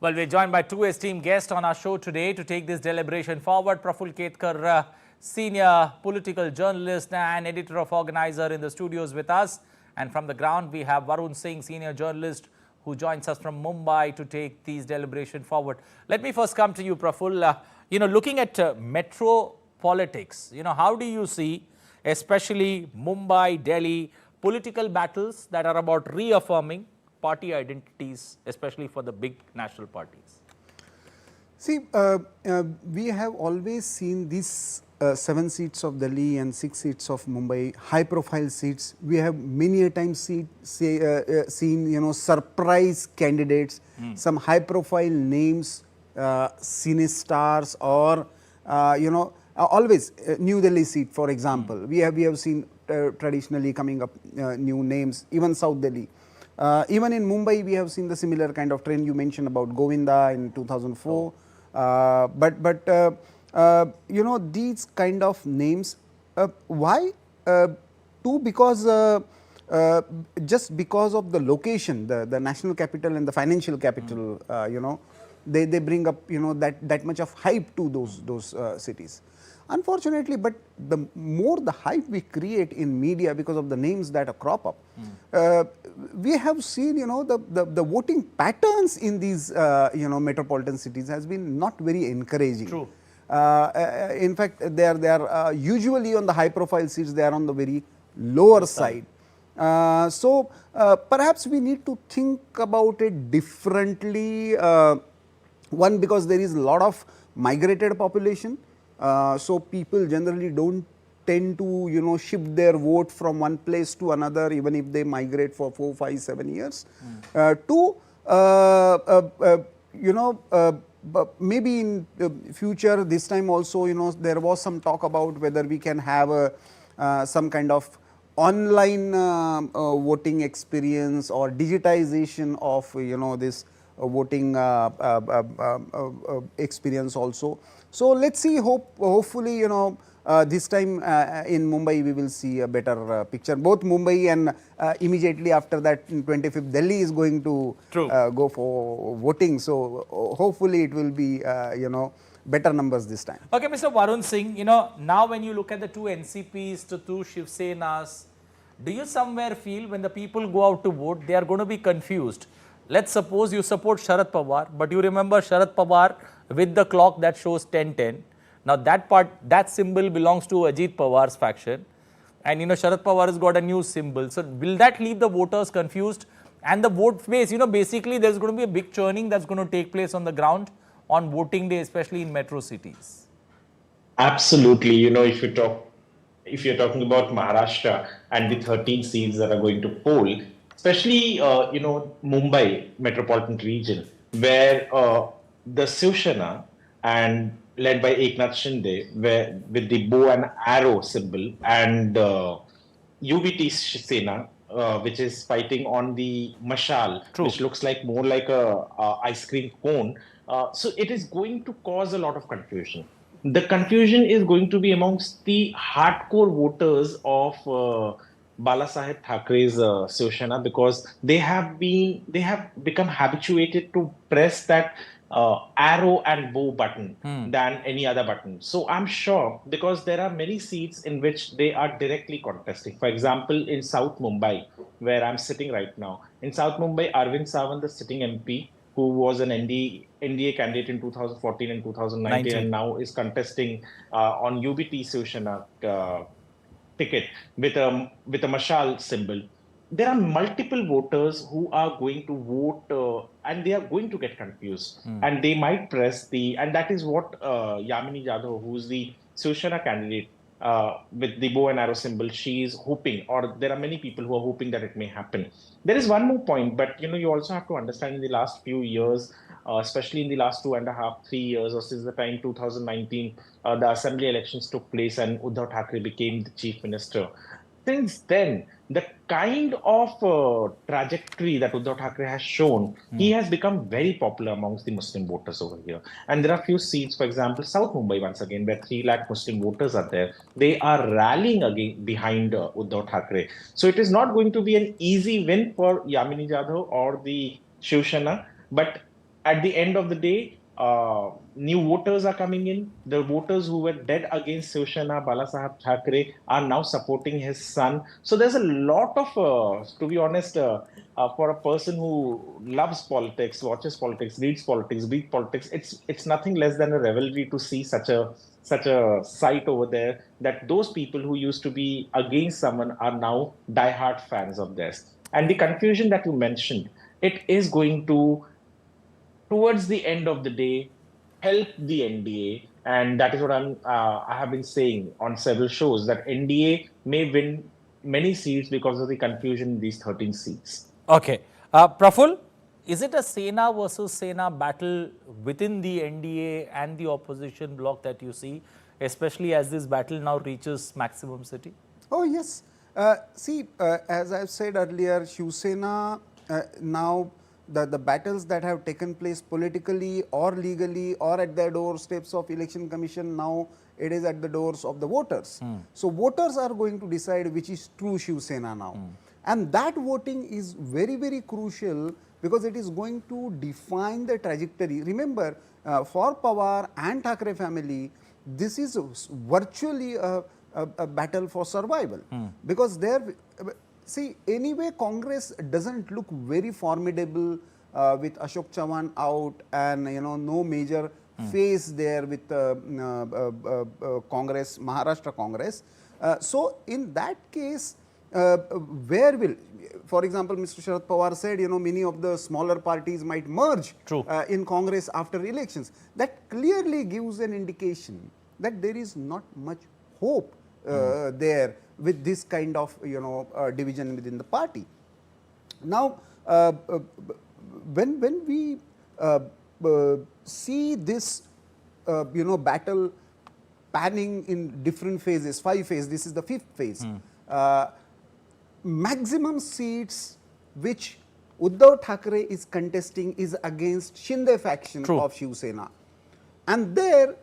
Well, we're joined by two esteemed guests on our show today to take this deliberation forward. Praful Ketkar, senior political journalist and editor of Organizer in the studios with us. And from the ground, we have Varun Singh, senior journalist, who joins us from Mumbai to take these deliberation forward. Let me first come to you, Praful. Looking at metro politics, how do you see, especially Mumbai, Delhi, political battles that are about reaffirming party identities, especially for the big national parties? See, we have always seen these 7 seats of Delhi and 6 seats of Mumbai, high-profile seats. We have many a time seen, surprise candidates, some high-profile names, cine stars, or always New Delhi seat, for example. We have seen traditionally coming up new names, even South Delhi. Even in Mumbai, we have seen the similar kind of trend. You mentioned about Govinda in 2004. These kind of names, why? Because just because of the location, the national capital and the financial capital, they bring up that much of hype to those cities. Unfortunately, but the more the hype we create in media because of the names that crop up, we have seen the voting patterns in these metropolitan cities has been not very encouraging. True. In fact, they are usually on the high profile seats, they are on the very lower side. So perhaps we need to think about it differently. One, because there is a lot of migrated population. So people generally don't tend to shift their vote from one place to another, even if they migrate for 4, 5, 7 years. Two, maybe in future, this time also, there was some talk about whether we can have some kind of online voting experience or digitization of this voting experience also. So let's see. Hopefully, this time in Mumbai we will see a better picture. Both Mumbai and immediately after that, in 25th, Delhi is going to go for voting. So hopefully it will be better numbers this time. Okay, Mr. Varun Singh, now when you look at the two NCPs, the two Shiv Senas, do you somewhere feel when the people go out to vote, they are going to be confused? Let's suppose you support Sharad Pawar, but you remember Sharad Pawar with the clock that shows 10-10. Now that symbol belongs to Ajit Pawar's faction. And Sharad Pawar has got a new symbol. So will that leave the voters confused? And the vote base, basically there's going to be a big churning that's going to take place on the ground on voting day, especially in metro cities. Absolutely. If you're talking about Maharashtra and the 13 seats that are going to poll, especially, Mumbai metropolitan region, where the Shiv Sena and led by Eknath Shinde, where with the bow and arrow symbol, and UBT Sena, which is fighting on the mashal, which looks like more like a ice cream cone. So it is going to cause a lot of confusion. The confusion is going to be amongst the hardcore voters of Balasaheb Thackeray's Shiv Sena, because they have become habituated to press that arrow and bow button than any other button. So I'm sure, because there are many seats in which they are directly contesting. For example, in South Mumbai, where I'm sitting right now, in South Mumbai, Arvind Sawant, the sitting MP, who was an NDA candidate in 2014 and 2019, and now is contesting on UBT Shiv Sena ticket with a mashal symbol. There are multiple voters who are going to vote and they are going to get confused, and they might press and that is what Yamini Jadhav, who is the Shiv Sena candidate with the bow and arrow symbol, she is hoping, or there are many people who are hoping that it may happen. There is one more point, but you also have to understand, in the last few years, especially in the last 2.5, 3 years, or since the time 2019, the assembly elections took place and Uddhav Thackeray became the chief minister. Since then, the kind of trajectory that Uddhav Thackeray has shown, he has become very popular amongst the Muslim voters over here. And there are few seats, for example, South Mumbai, once again, where 3 lakh Muslim voters are there. They are rallying again behind Uddhav Thackeray. So it is not going to be an easy win for Yamini Jadhav or the Shiv Sena, but at the end of the day, new voters are coming in. The voters who were dead against Shiv-Sena, Balasaheb Thackeray, are now supporting his son. So there's a lot of, to be honest, for a person who loves politics, watches politics, reads politics, breathes politics, it's nothing less than a revelry to see such a sight over there, that those people who used to be against someone are now diehard fans of theirs. And the confusion that you mentioned, it is going to, towards the end of the day, help the NDA. And that is what I have been saying on several shows, that NDA may win many seats because of the confusion in these 13 seats. Okay. Praful, is it a Sena versus Sena battle within the NDA and the opposition bloc that you see, especially as this battle now reaches maximum city? Oh, yes. See, as I've said earlier, Shiv Sena now the battles that have taken place politically or legally or at the doorsteps of Election Commission, now it is at the doors of the voters. So voters are going to decide which is true Shiv Sena now. And that voting is very, very crucial because it is going to define the trajectory. Remember, for Pawar and Thackeray family, this is virtually a battle for survival. Because there, see, anyway, Congress doesn't look very formidable with Ashok Chavan out and no major face there with Congress, Maharashtra Congress. So in that case, where will, for example, Mr. Sharad Pawar said, many of the smaller parties might merge in Congress after elections. That clearly gives an indication that there is not much hope there with this kind of division within the party. Now, when we see this battle panning in different phases, 5 phases, this is the 5th phase. Maximum seats which Uddhav Thackeray is contesting is against Shinde faction of Shiv Sena, and there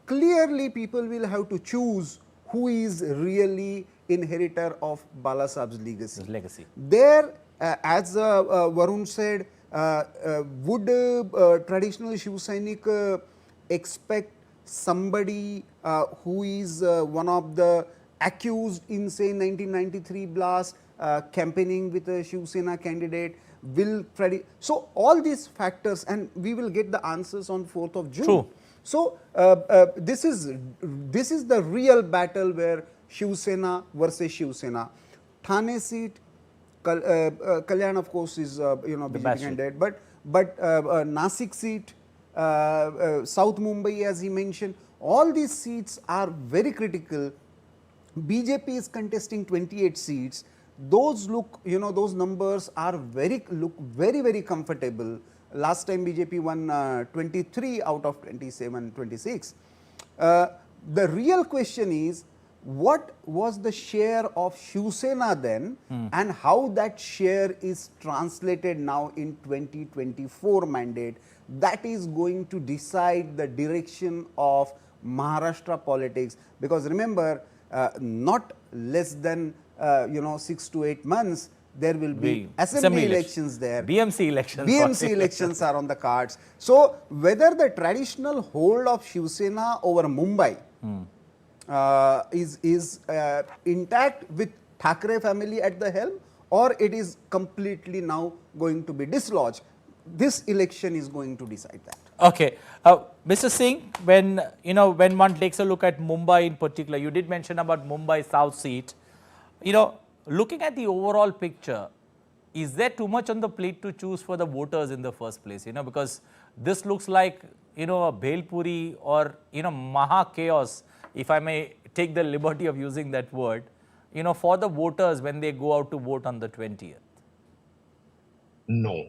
clearly people will have to choose who is really inheritor of Balasaheb's legacy. There, as Varun said, would traditional Shiv Sainik expect somebody who is one of the accused in, say, 1993 blast, campaigning with a Shiv Sena candidate, so all these factors, and we will get the answers on 4th of June. So this is the real battle where Shiv Sena versus Shiv Sena. Thane seat, Kalyan of course is BJP candidate, but Nasik seat, South Mumbai, as he mentioned, all these seats are very critical. BJP is contesting 28 seats. Those look, those numbers are look very, very comfortable. Last time BJP won 23 out of 27, 26. The real question is, what was the share of Shiv Sena then, and how that share is translated now in 2024 mandate? That is going to decide the direction of Maharashtra politics, because remember, not less than 6 to 8 months there will be assembly elections there. BMC elections are on the cards. So whether the traditional hold of Shiv Sena over Mumbai is intact with Thackeray family at the helm, or it is completely now going to be dislodged, this election is going to decide that. Okay, Mr. Singh, when one takes a look at Mumbai in particular, you did mention about Mumbai South seat. Looking at the overall picture, is there too much on the plate to choose for the voters in the first place? Because this looks like a Bhelpuri or Maha Chaos, if I may take the liberty of using that word, for the voters when they go out to vote on the 20th. No.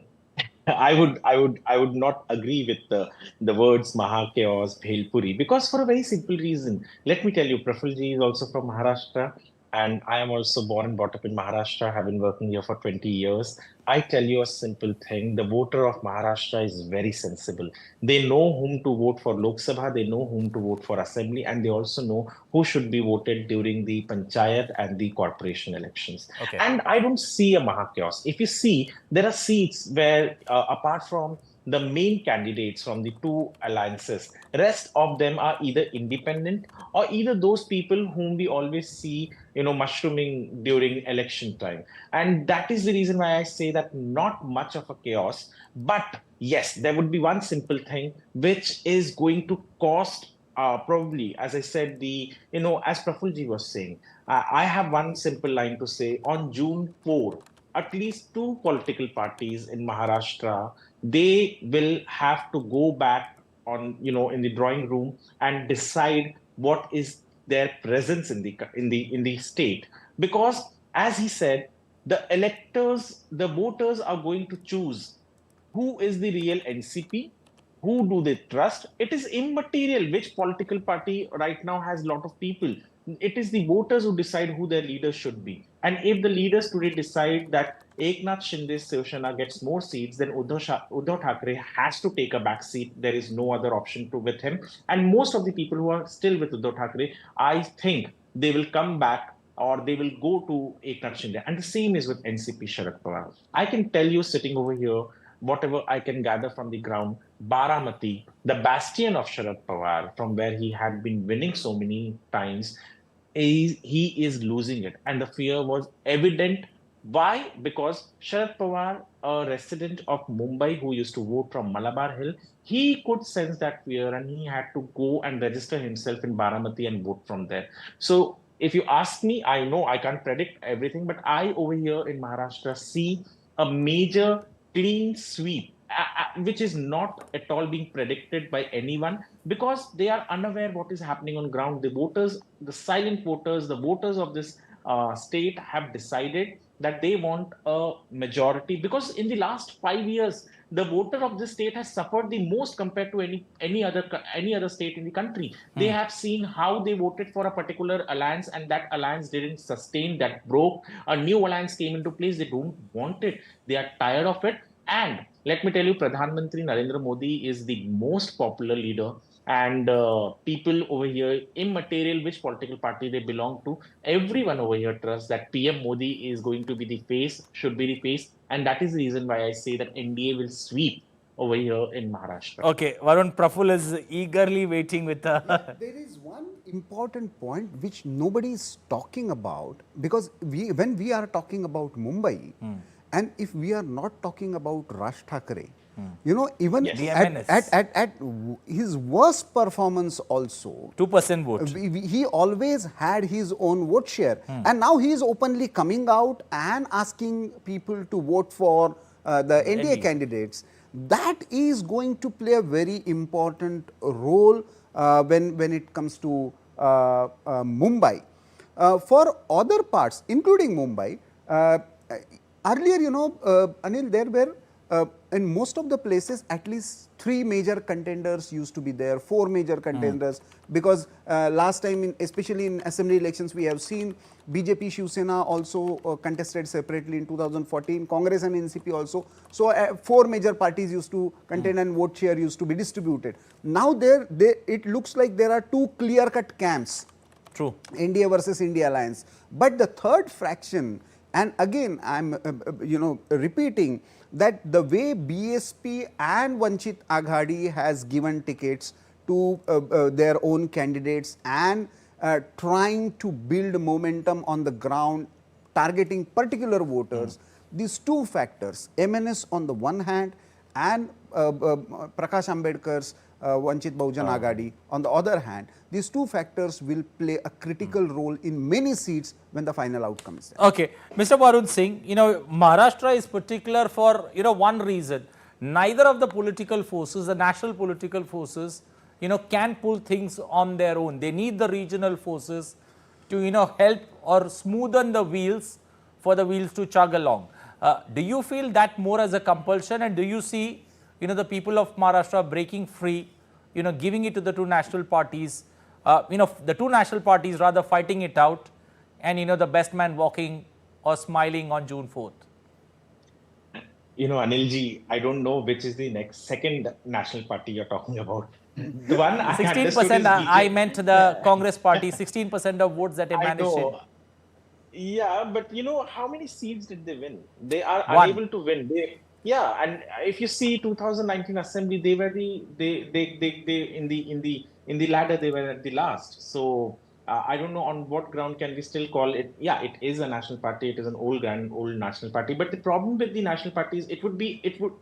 I would not agree with the words Maha Chaos, Bhelpuri, because for a very simple reason. Let me tell you, Prafulji is also from Maharashtra, and I am also born and brought up in Maharashtra, have been working here for 20 years. I tell you a simple thing, the voter of Maharashtra is very sensible. They know whom to vote for Lok Sabha, they know whom to vote for Assembly, and they also know who should be voted during the Panchayat and the corporation elections. And I don't see a Maha Chaos. If you see, there are seats where, apart from the main candidates from the two alliances. Rest of them are either independent or either those people whom we always see, mushrooming during election time. And that is the reason why I say that not much of a chaos. But yes, there would be one simple thing which is going to cost probably, as I said, as Prafulji was saying, I have one simple line to say. On June 4, at least two political parties in Maharashtra, they will have to go back in the drawing room and decide what is their presence in the state. Because, as he said, the voters are going to choose who is the real NCP, who do they trust. It is immaterial which political party right now has a lot of people. It is the voters who decide who their leaders should be. And if the leaders today decide that Eknath Shinde's Shiv Sena gets more seats, then Uddhav Thackeray has to take a back seat. There is no other option with him. And most of the people who are still with Uddhav Thackeray, I think they will come back or they will go to Eknath Shinde. And the same is with NCP Sharad Pawar. I can tell you, sitting over here, whatever I can gather from the ground, Baramati, the bastion of Sharad Pawar, from where he had been winning so many times, he is losing it. And the fear was evident. Why? Because Sharad Pawar, a resident of Mumbai who used to vote from Malabar Hill, he could sense that fear and he had to go and register himself in Baramati and vote from there. So if you ask me, I know I can't predict everything, but I over here in Maharashtra see a major clean sweep, which is not at all being predicted by anyone because they are unaware what is happening on ground. The voters, the silent voters, the voters of this state have decided that they want a majority because in the last 5 years, the voter of this state has suffered the most compared to any other state in the country. They have seen how they voted for a particular alliance and that alliance didn't sustain, that broke. A new alliance came into place. They don't want it. They are tired of it. And let me tell you, Pradhan Mantri Narendra Modi is the most popular leader. And people over here, immaterial which political party they belong to, everyone over here trusts that PM Modi is going to be the face, should be the face. And that is the reason why I say that NDA will sweep over here in Maharashtra. Okay, Varun, Praful is eagerly waiting with the... There is one important point which nobody is talking about because when we are talking about Mumbai and if we are not talking about Raj Thackeray, even Yes. at his worst performance also, 2% vote. he always had his own vote share. And now he is openly coming out and asking people to vote for the NDA candidates. That is going to play a very important role when it comes to Mumbai. For other parts, including Mumbai, earlier, Anil, there were in most of the places, at least 3 major contenders used to be there, 4 major contenders, because last time, especially in assembly elections, we have seen BJP Shiv Sena also contested separately in 2014, Congress and NCP also. So 4 major parties used to contend and vote share used to be distributed. Now it looks like there are 2 clear-cut camps. True. India versus India alliance. But the third fraction, and again I am repeating that the way BSP and Vanchit Aghadi has given tickets to their own candidates and trying to build momentum on the ground, targeting particular voters, these 2 factors, MNS on the one hand and Prakash Ambedkar's Vanchit Bahujan Aghadi on the other hand, these 2 factors will play a critical role in many seats when the final outcome is there. Okay, Mr. Varun Singh, Maharashtra is particular for, one reason. Neither of the political forces, the national political forces, can pull things on their own. They need the regional forces to, help or smoothen the wheels for the wheels to chug along. Do you feel that more as a compulsion, and do you see, the people of Maharashtra breaking free, giving it to the 2 national parties, the 2 national parties rather fighting it out, and, the best man walking or smiling on June 4th? Anilji, I don't know which is the second national party you're talking about. The one 16%, I meant the Congress party, 16% of votes that emanated. Yeah, but how many seats did they win? They are One. unable to win. Yeah, and if you see 2019 assembly, they were they in the ladder they were at the last. So I don't know on what ground can we still call it. Yeah, it is a national party. It is an old national party. But the problem with the national parties, it would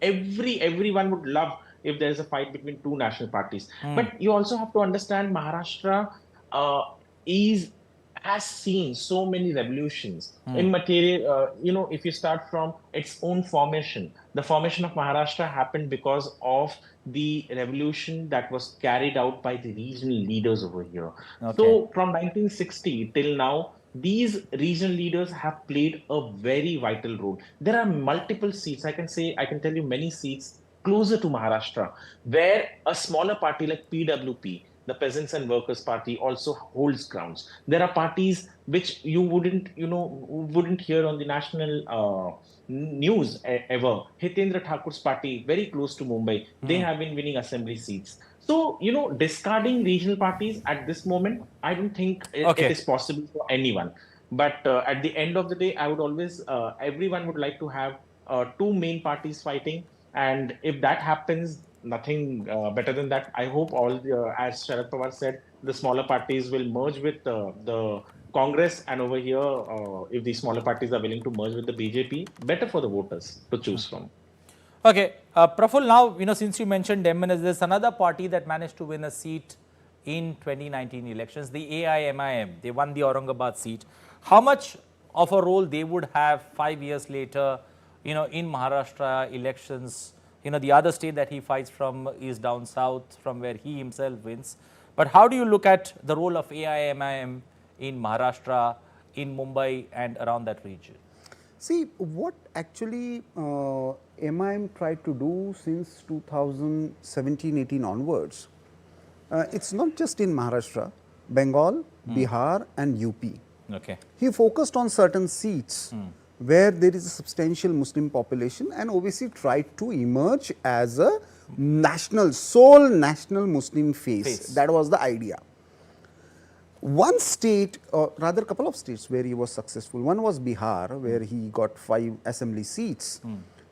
everyone would love if there is a fight between two national parties. But you also have to understand Maharashtra uh, is has seen so many revolutions in material. If you start from its own formation, the formation of Maharashtra happened because of the revolution that was carried out by the regional leaders over here. Okay. So from 1960 till now, these regional leaders have played a very vital role. There are multiple seats. I can tell you many seats closer to Maharashtra, where a smaller party like PWP, the Peasants and Workers Party, also holds grounds. There are parties which you wouldn't hear on the national news ever. Hitendra Thakur's party, very close to Mumbai, they have been winning assembly seats. So, discarding regional parties at this moment, I don't think it Okay. is possible for anyone. But at the end of the day, I would always, everyone would like to have two main parties fighting. And if that happens, nothing better than that. I hope as Sharad Pawar said, the smaller parties will merge with the Congress, and over here, if the smaller parties are willing to merge with the BJP, better for the voters to choose from. Okay, Praful, now, since you mentioned MNS, there's another party that managed to win a seat in 2019 elections, the AIMIM. They won the Aurangabad seat. How much of a role they would have 5 years later, in Maharashtra elections? The other state that he fights from is down south, from where he himself wins. But how do you look at the role of AIMIM in Maharashtra, in Mumbai, and around that region? See, what actually MIM tried to do since 2017-18 onwards, it's not just in Maharashtra, Bengal, Bihar and UP. Okay. He focused on certain seats where there is a substantial Muslim population and obviously tried to emerge as a sole national Muslim face. That was the idea. One state, or rather couple of states where he was successful. One was Bihar, where he got 5 assembly seats.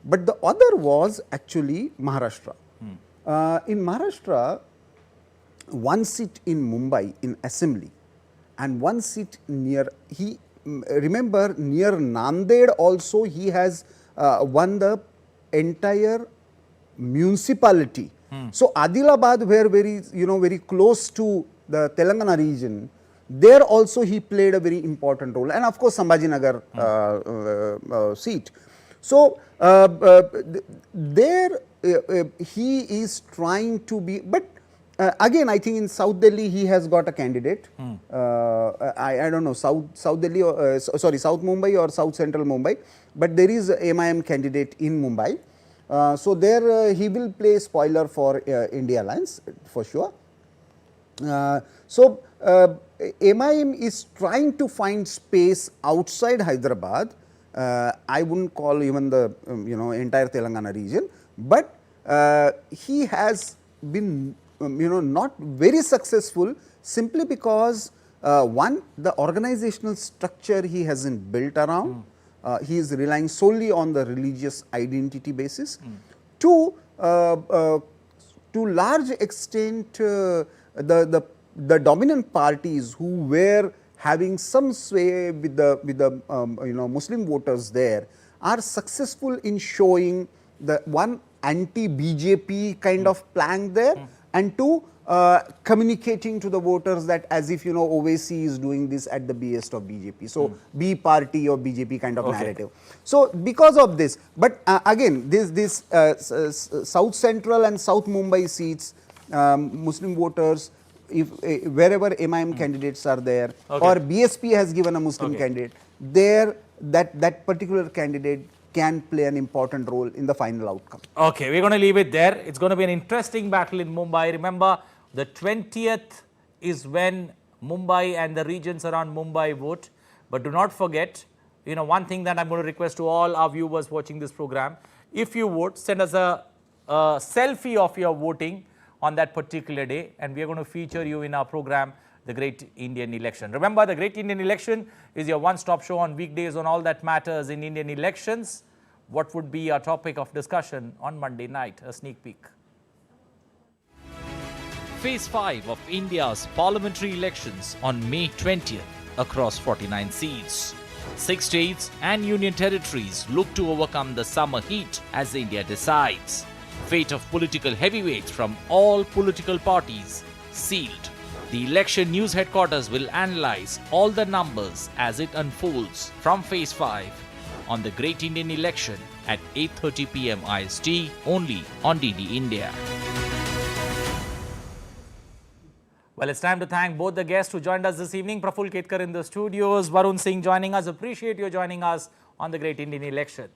But the other was actually Maharashtra. In Maharashtra, one seat in Mumbai in assembly and one seat near, remember near Nanded also he has won the entire municipality. So Adilabad, where very close to the Telangana region, there also he played a very important role, and of course Sambhajinagar seat. So there he is trying to be, but again I think in South Delhi he has got a candidate. I don't know South Delhi, South Mumbai or South Central Mumbai, but there is a MIM candidate in Mumbai. So there he will play spoiler for India Alliance for sure. So MIM is trying to find space outside Hyderabad. I wouldn't call even the entire Telangana region, but he has been not very successful simply because one, the organizational structure he hasn't built around. He is relying solely on the religious identity basis. Two, to large extent, the dominant parties who were having some sway with the Muslim voters there are successful in showing the one anti-BJP kind of plank there, and two, communicating to the voters that as if OVC is doing this at the behest of BJP. So B party or BJP kind of narrative. So because of this, but again this South Central and South Mumbai seats, Muslim voters, if wherever MIM candidates are there, or BSP has given a Muslim candidate, there that particular candidate can play an important role in the final outcome. Okay, we're going to leave it there. It's going to be an interesting battle in Mumbai. Remember, the 20th is when Mumbai and the regions around Mumbai vote. But do not forget, one thing that I'm going to request to all our viewers watching this program, if you vote, send us a selfie of your voting on that particular day, and we are going to feature you in our program, The Great Indian Election. Remember, The Great Indian Election is your one-stop show on weekdays on all that matters in Indian elections. what would be our topic of discussion on Monday night. A sneak peek. Phase 5 of India's parliamentary elections on May 20th across 49 seats. 6 states and union territories look to overcome the summer heat as India decides. Fate of political heavyweights from all political parties sealed. The election news headquarters will analyze all the numbers as it unfolds from Phase 5 on the Great Indian Election at 8:30 p.m. IST only on DD India. Well, it's time to thank both the guests who joined us this evening. Praful Ketkar in the studios, Varun Singh joining us. Appreciate you joining us on the Great Indian Election.